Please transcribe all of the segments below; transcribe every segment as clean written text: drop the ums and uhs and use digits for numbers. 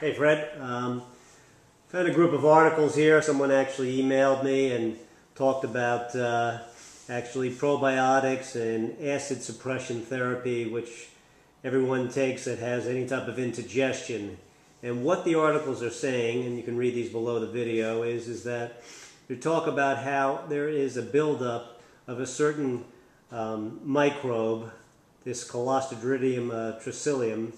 Hey Fred, found a group of articles here. Someone actually emailed me and talked about actually probiotics and acid suppression therapy, which everyone takes that has any type of indigestion. And what the articles are saying, and you can read these below the video, is that they talk about how there is a buildup of a certain microbe, this Clostridium tricilium,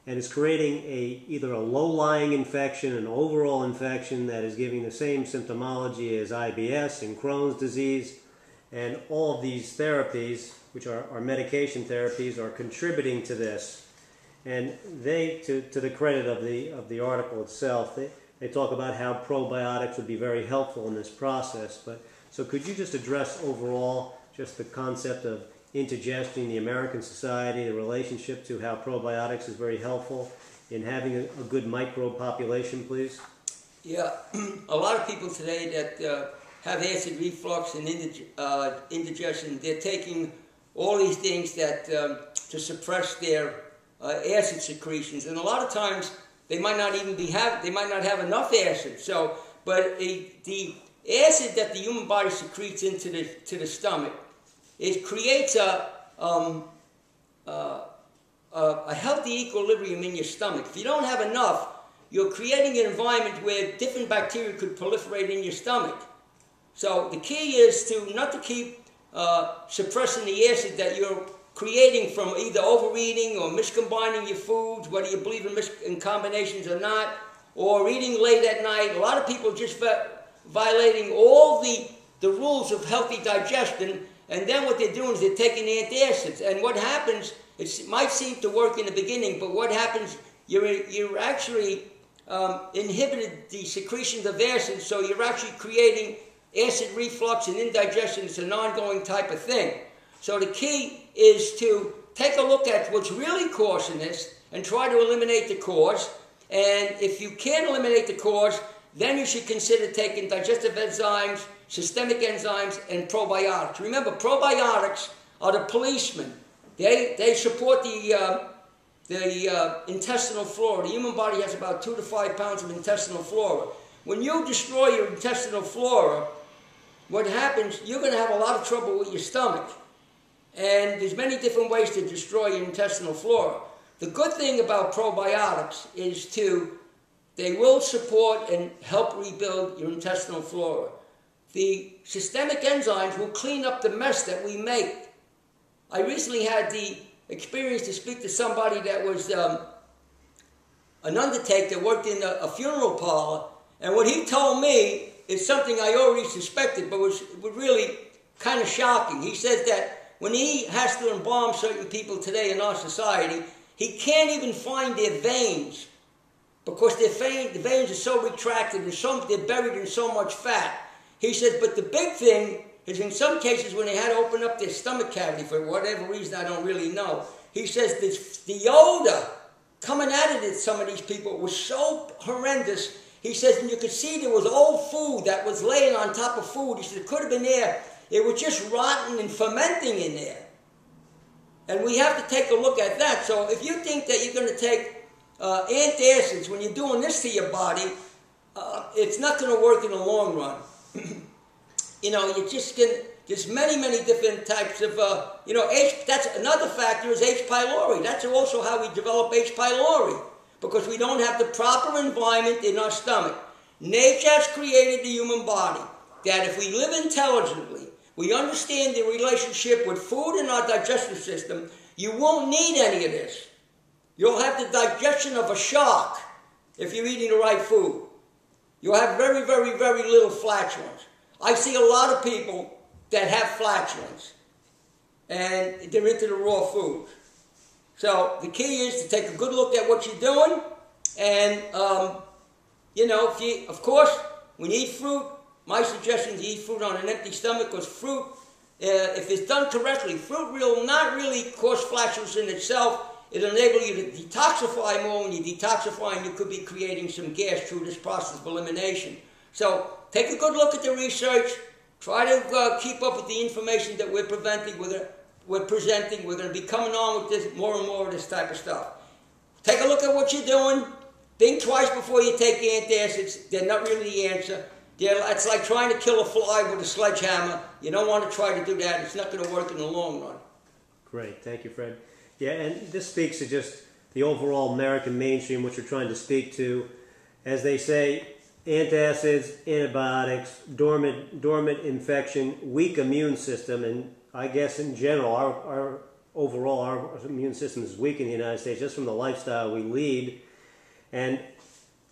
and is creating either a low-lying infection, an overall infection that is giving the same symptomology as IBS and Crohn's disease. And all of these therapies, which are medication therapies, are contributing to this. And they, to the credit of the article itself, they talk about how probiotics would be very helpful in this process. But so could you just address overall just the concept of indigestion, the American society, the relationship to how probiotics is very helpful in having a good microbe population, please? Yeah, a lot of people today that have acid reflux and indigestion, they're taking all these things that to suppress their acid secretions, and a lot of times they might not even they might not have enough acid. So, but the acid that the human body secretes into the stomach, it creates a healthy equilibrium in your stomach. If you don't have enough, you're creating an environment where different bacteria could proliferate in your stomach. So the key is not to keep suppressing the acid that you're creating from either overeating or miscombining your foods, whether you believe in combinations or not, or eating late at night. A lot of people just violating all the rules of healthy digestion. And then what they're doing is they're taking antacids. And what happens, it might seem to work in the beginning, but what happens, you're actually inhibited the secretions of acid, so you're actually creating acid reflux and indigestion. It's an ongoing type of thing. So the key is to take a look at what's really causing this and try to eliminate the cause. And if you can't eliminate the cause, then you should consider taking digestive enzymes, systemic enzymes, and probiotics. Remember, probiotics are the policemen. They support the intestinal flora. The human body has about 2 to 5 pounds of intestinal flora. When you destroy your intestinal flora, what happens, you're going to have a lot of trouble with your stomach. And there's many different ways to destroy your intestinal flora. The good thing about probiotics is they will support and help rebuild your intestinal flora. The systemic enzymes will clean up the mess that we make. I recently had the experience to speak to somebody that was an undertaker that worked in a funeral parlor, and what he told me is something I already suspected, but was really kind of shocking. He says that when he has to embalm certain people today in our society, he can't even find their veins because the veins are so retracted and they're buried in so much fat. He says, but the big thing is in some cases when they had to open up their stomach cavity for whatever reason, I don't really know. He says the odor coming out of some of these people was so horrendous. He says, and you could see there was old food that was laying on top of food. He said it could have been there. It was just rotten and fermenting in there. And we have to take a look at that. So if you think that you're going to take antacids when you're doing this to your body, it's not going to work in the long run. You just can, there's many different types of, that's another factor is H. pylori. That's also how we develop H. pylori, because we don't have the proper environment in our stomach. Nature has created the human body that if we live intelligently, we understand the relationship with food in our digestive system, you won't need any of this. You'll have the digestion of a shark if you're eating the right food. You'll have very little flatulence. I see a lot of people that have flatulence, and they're into the raw food. So the key is to take a good look at what you're doing, and of course, when you eat fruit, my suggestion is you eat fruit on an empty stomach, because fruit, if it's done correctly, fruit will not really cause flatulence in itself. It'll enable you to detoxify more. When you detoxify, you could be creating some gas through this process of elimination. So take a good look at the research. Try to keep up with the information that we're presenting. We're going to be coming on with this more and more of this type of stuff. Take a look at what you're doing. Think twice before you take antacids. They're not really the answer. It's like trying to kill a fly with a sledgehammer. You don't want to try to do that. It's not going to work in the long run. Great. Thank you, Fred. Yeah, and this speaks to just the overall American mainstream, which we're trying to speak to. As they say, antacids, antibiotics, dormant infection, weak immune system, and I guess in general, our immune system is weak in the United States just from the lifestyle we lead. And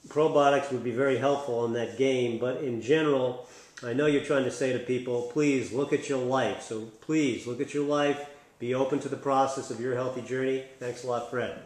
probiotics would be very helpful in that game, but in general, I know you're trying to say to people, please look at your life. So please look at your life, be open to the process of your healthy journey. Thanks a lot, Fred.